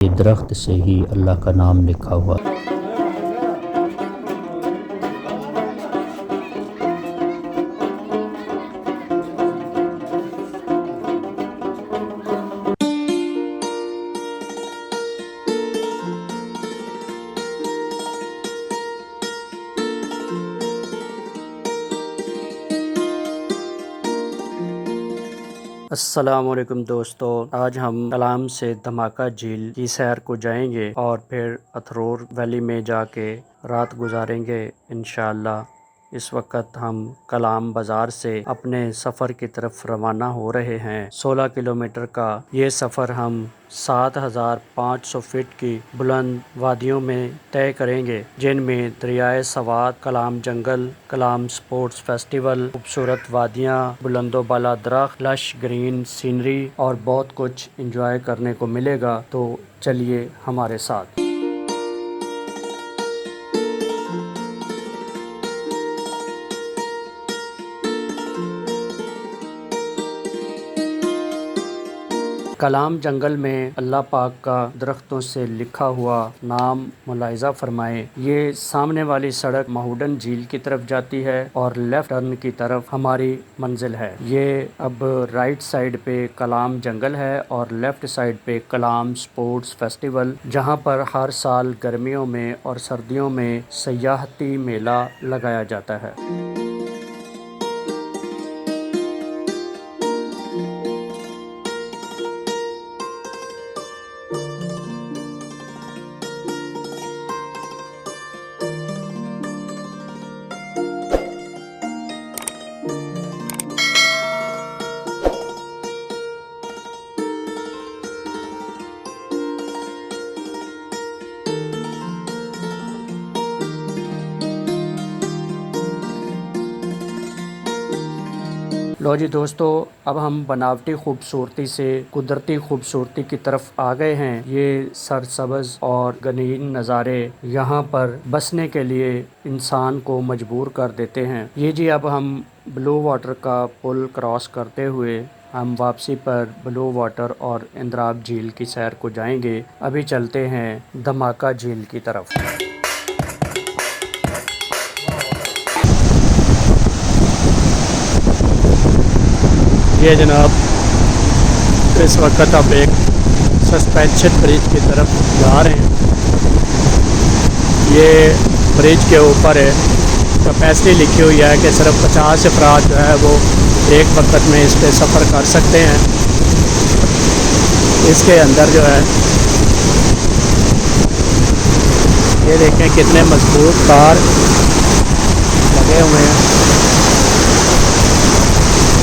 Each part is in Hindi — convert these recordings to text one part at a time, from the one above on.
ये दरख्त से ही अल्लाह का नाम लिखा हुआ। अस्सलामुअलैकुम दोस्तों, आज हम कलाम से धमाका झील की सैर को जाएंगे और फिर अथरोर वैली में जाके रात गुजारेंगे इंशाअल्लाह। इस वक्त हम कलाम बाज़ार से अपने सफ़र की तरफ रवाना हो रहे हैं। 16 किलोमीटर का ये सफ़र हम 7500 फीट की बुलंद वादियों में तय करेंगे, जिनमें दरियाए सवात, कलाम जंगल, कलाम स्पोर्ट्स फेस्टिवल, खूबसूरत वादियाँ, बुलंदोबाला दरख्त, लश ग्रीन सीनरी और बहुत कुछ इंजॉय करने को मिलेगा। तो चलिए हमारे साथ। कलाम जंगल में अल्लाह पाक का दरख्तों से लिखा हुआ नाम मुलाहिज़ा फरमाएं। ये सामने वाली सड़क माहूडन झील की तरफ जाती है और लेफ्ट टर्न की तरफ हमारी मंजिल है। ये अब राइट साइड पे कलाम जंगल है और लेफ्ट साइड पे कलाम स्पोर्ट्स फेस्टिवल, जहाँ पर हर साल गर्मियों में और सर्दियों में सयाहती मेला लगाया जाता है। लो जी दोस्तों, अब हम बनावटी खूबसूरती से कुदरती खूबसूरती की तरफ आ गए हैं। ये सरसब्ज़ और गनीन नज़ारे यहाँ पर बसने के लिए इंसान को मजबूर कर देते हैं। ये जी अब हम ब्लू वाटर का पुल क्रॉस करते हुए हम वापसी पर ब्लू वाटर और इंद्राब झील की सैर को जाएंगे। अभी चलते हैं धमाका झील की तरफ। ये जनाब, इस वक्त आप एक सस्पेंशन ब्रिज की तरफ जा रहे हैं। ये ब्रिज के ऊपर है, कैपेसिटी लिखी हुई है कि सिर्फ 50 अफराद जो है वो एक वक्त में इस पर सफ़र कर सकते हैं। इसके अंदर जो है ये देखें कितने मजबूत तार लगे हुए हैं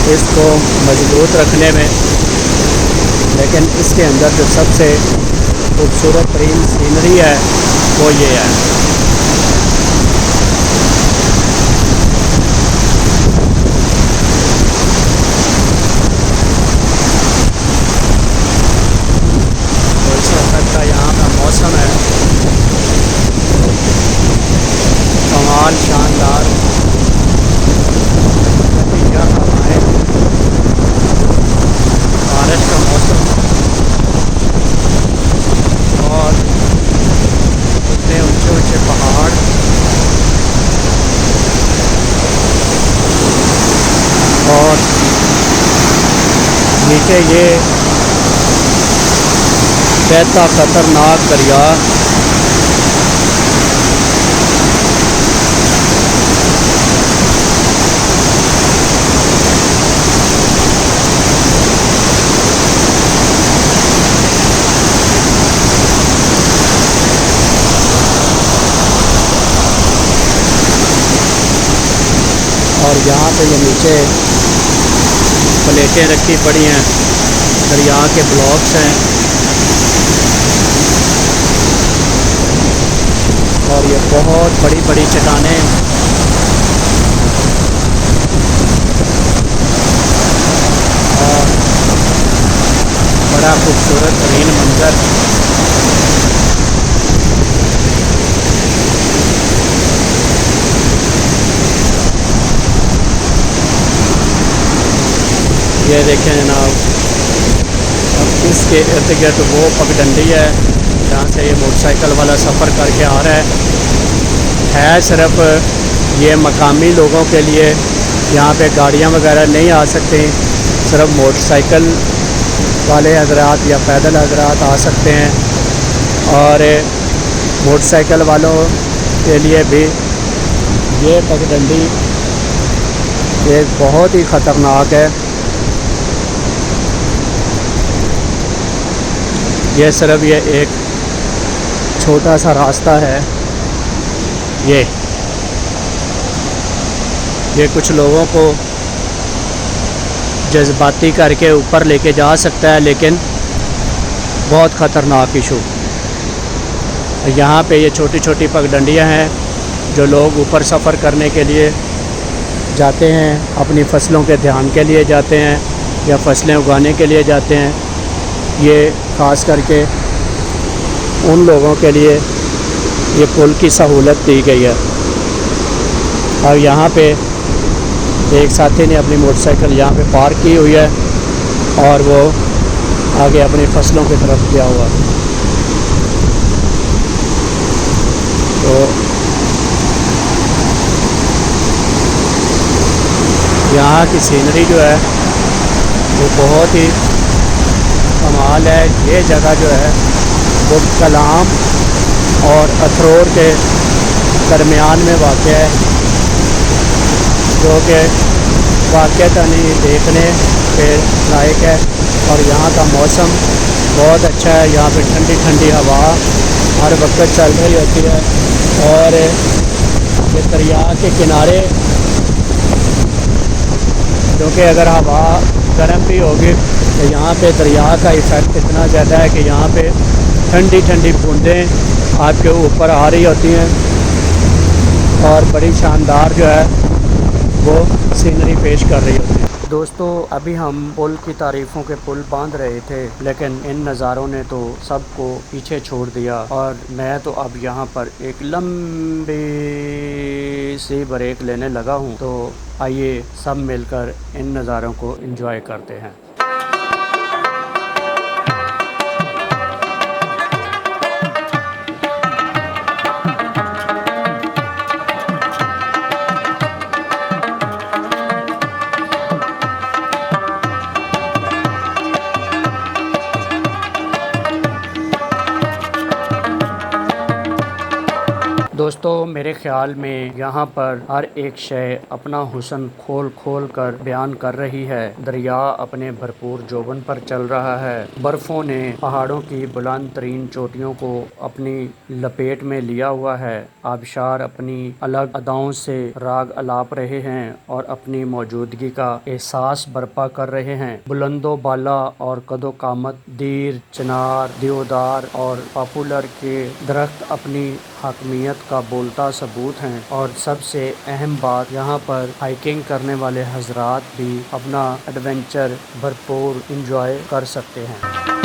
इसको मजबूत रखने में। लेकिन इसके अंदर जो सबसे खूबसूरत तरीन सीनरी है वो ये है। तो इस वक्त का यहाँ का मौसम है कमाल, शानदार। बारिश का मौसम और इतने ऊंचे ऊंचे पहाड़ और नीचे ये बहता खतरनाक दरिया। और यहाँ पे ये नीचे प्लेटें रखी पड़ी हैं, दरिया के ब्लॉक्स हैं और ये बहुत बड़ी बड़ी चट्टानें और बड़ा खूबसूरत तरीन मंजर। ये देखें जनाब, अब इसके इर्द गिर्द वो पगडंडी है जहाँ से ये मोटरसाइकिल वाला सफ़र करके आ रहा है सिर्फ ये मकामी लोगों के लिए। यहाँ पे गाड़ियाँ वगैरह नहीं आ सकती, सिर्फ मोटरसाइकिल वाले हजरात या पैदल हजरात आ सकते हैं। और मोटरसाइकिल वालों के लिए भी ये पगडंडी एक बहुत ही ख़तरनाक है। ये सिर्फ ये एक छोटा सा रास्ता है। ये कुछ लोगों को जज्बाती करके ऊपर लेके जा सकता है, लेकिन बहुत ख़तरनाक इशू। यहाँ पे ये छोटी छोटी पगडंडियाँ हैं जो लोग ऊपर सफ़र करने के लिए जाते हैं, अपनी फसलों के ध्यान के लिए जाते हैं या फसलें उगाने के लिए जाते हैं। ये ख़ास करके उन लोगों के लिए ये पुल की सहूलत दी गई है। और यहाँ पे एक साथी ने अपनी मोटरसाइकिल यहाँ पे पार्क की हुई है और वो आगे अपनी फसलों की तरफ गया हुआ। तो यहाँ की सीनरी जो है वो बहुत ही कमाल है। ये जगह जो है वो कलाम और अथरोर के दरमियान में वाक़ है, जो कि वाक़तन ही देखने के लायक है। और यहाँ का मौसम बहुत अच्छा है। यहाँ पे ठंडी ठंडी हवा हर वक्त चल रही होती है। और ये दरिया के किनारे, क्योंकि अगर हवा गर्म भी होगी तो यहाँ पे दरिया का इफ़ेक्ट इतना ज़्यादा है कि यहाँ पे ठंडी ठंडी बूंदें आपके ऊपर आ रही होती हैं और बड़ी शानदार जो है वो सीनरी पेश कर रही होती है। दोस्तों, अभी हम पुल की तारीफ़ों के पुल बांध रहे थे, लेकिन इन नज़ारों ने तो सबको पीछे छोड़ दिया। और मैं तो अब यहाँ पर एक लंबी सी ब्रेक लेने लगा हूँ। तो आइए सब मिलकर इन नज़ारों को एंजॉय करते हैं। दोस्तों, मेरे ख़्याल में यहाँ पर हर एक शय अपना हुस्न खोल खोल कर बयान कर रही है। दरिया अपने भरपूर जोबन पर चल रहा है। बर्फ़ों ने पहाड़ों की बुलंद तरीन चोटियों को अपनी लपेट में लिया हुआ है। आबशार अपनी अलग अदाओं से राग अलाप रहे हैं और अपनी मौजूदगी का एहसास बर्पा कर रहे हैं। बुलंदो बाला और कदो कामत दीर, चिनार, देवदार और पॉपुलर के दरख्त अपनी हाकमियत का बोलता सबूत हैं। और सबसे अहम बात, यहाँ पर हाइकिंग करने वाले हजरात भी अपना एडवेंचर भरपूर इंजॉय कर सकते हैं।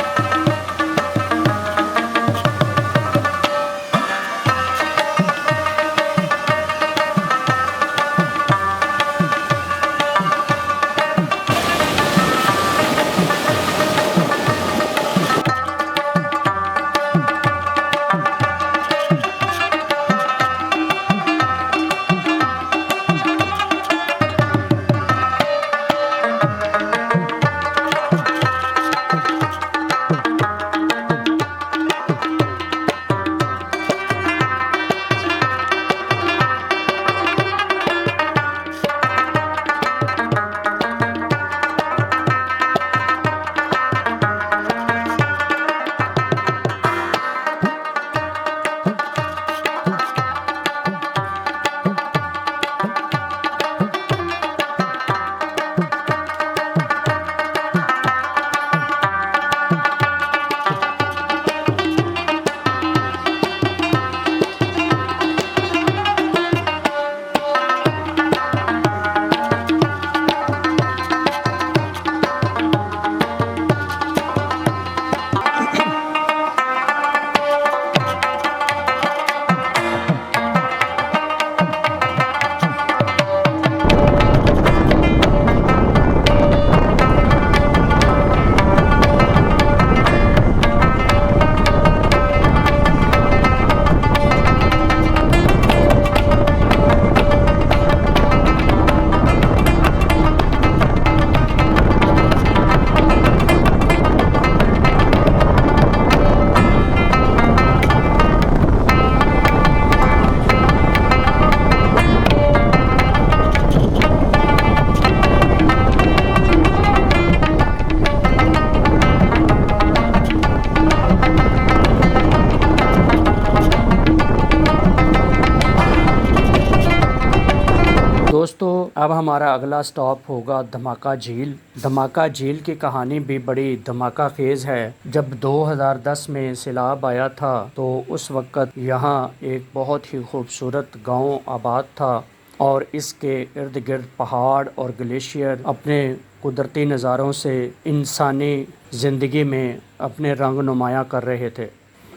अब हमारा अगला स्टॉप होगा धमाका झील। धमाका झील की कहानी भी बड़ी धमाका खेज है। जब 2010 में सैलाब आया था तो उस वक़्त यहाँ एक बहुत ही खूबसूरत गांव आबाद था और इसके इर्द गिर्द पहाड़ और ग्लेशियर अपने कुदरती नज़ारों से इंसानी ज़िंदगी में अपने रंग नुमाया कर रहे थे,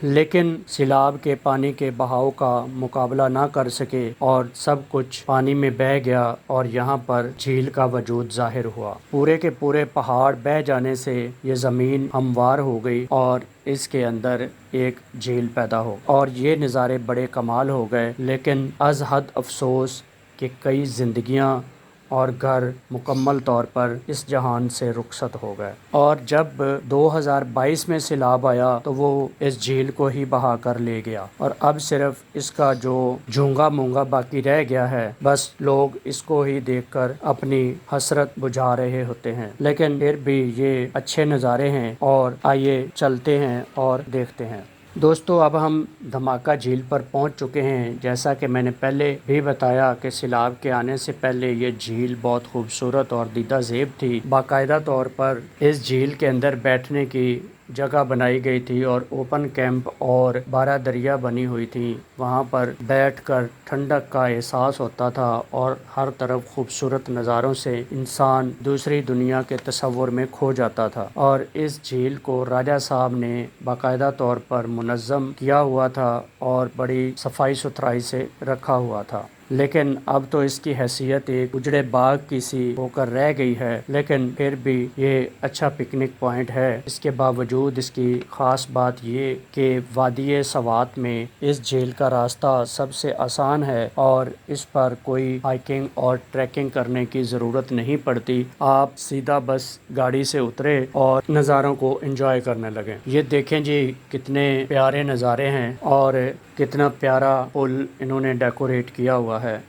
लेकिन सैलाब के पानी के बहाव का मुकाबला ना कर सके और सब कुछ पानी में बह गया और यहाँ पर झील का वजूद जाहिर हुआ। पूरे के पूरे पहाड़ बह जाने से ये ज़मीन हमवार हो गई और इसके अंदर एक झील पैदा हो और ये नज़ारे बड़े कमाल हो गए। लेकिन अज़ हद अफसोस कि कई ज़िंदगियाँ और घर मुकम्मल तौर पर इस जहान से रुखसत हो गए और जब 2022 में सैलाब आया तो वो इस झील को ही बहा कर ले गया और अब सिर्फ इसका जो झूंगा मूंगा बाकी रह गया है। बस लोग इसको ही देखकर अपनी हसरत बुझा रहे होते हैं, लेकिन फिर भी ये अच्छे नज़ारे हैं और आइए चलते हैं और देखते हैं। दोस्तों, अब हम धमाका झील पर पहुंच चुके हैं। जैसा कि मैंने पहले भी बताया कि सैलाब के आने से पहले ये झील बहुत खूबसूरत और दीदा ज़ेब थी। बाकायदा तौर पर इस झील के अंदर बैठने की जगह बनाई गई थी और ओपन कैंप और 12 दरिया बनी हुई थी। वहाँ पर बैठकर ठंडक का एहसास होता था और हर तरफ खूबसूरत नज़ारों से इंसान दूसरी दुनिया के तसव्वुर में खो जाता था। और इस झील को राजा साहब ने बाकायदा तौर पर मुनज़्ज़म किया हुआ था और बड़ी सफाई सुथराई से रखा हुआ था, लेकिन अब तो इसकी हैसियत एक उजड़े बाग की सी होकर रह गई है। लेकिन फिर भी ये अच्छा पिकनिक पॉइंट है। इसके बावजूद इसकी ख़ास बात ये कि वादिये सवात में इस झील का रास्ता सबसे आसान है और इस पर कोई हाइकिंग और ट्रैकिंग करने की ज़रूरत नहीं पड़ती। आप सीधा बस गाड़ी से उतरे और नज़ारों को एंजॉय करने लगे। ये देखें जी, कितने प्यारे नज़ारे हैं और कितना प्यारा पुल इन्होंने डेकोरेट किया हुआ है।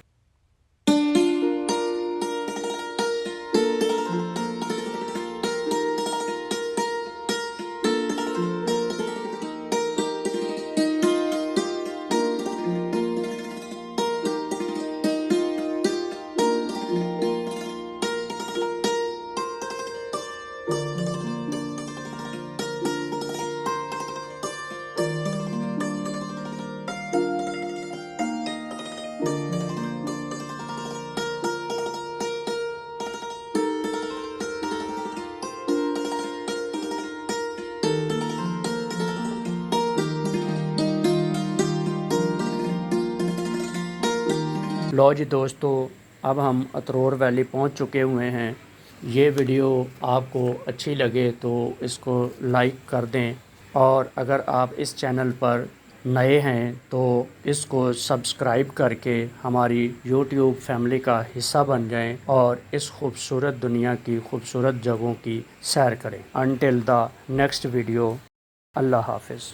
लो जी दोस्तों, अब हम अतरोर वैली पहुंच चुके हुए हैं। ये वीडियो आपको अच्छी लगे तो इसको लाइक कर दें और अगर आप इस चैनल पर नए हैं तो इसको सब्सक्राइब करके हमारी यूट्यूब फैमिली का हिस्सा बन जाएं और इस खूबसूरत दुनिया की खूबसूरत जगहों की सैर करें। अनटिल द नेक्स्ट वीडियो, अल्लाह हाफ़िज़।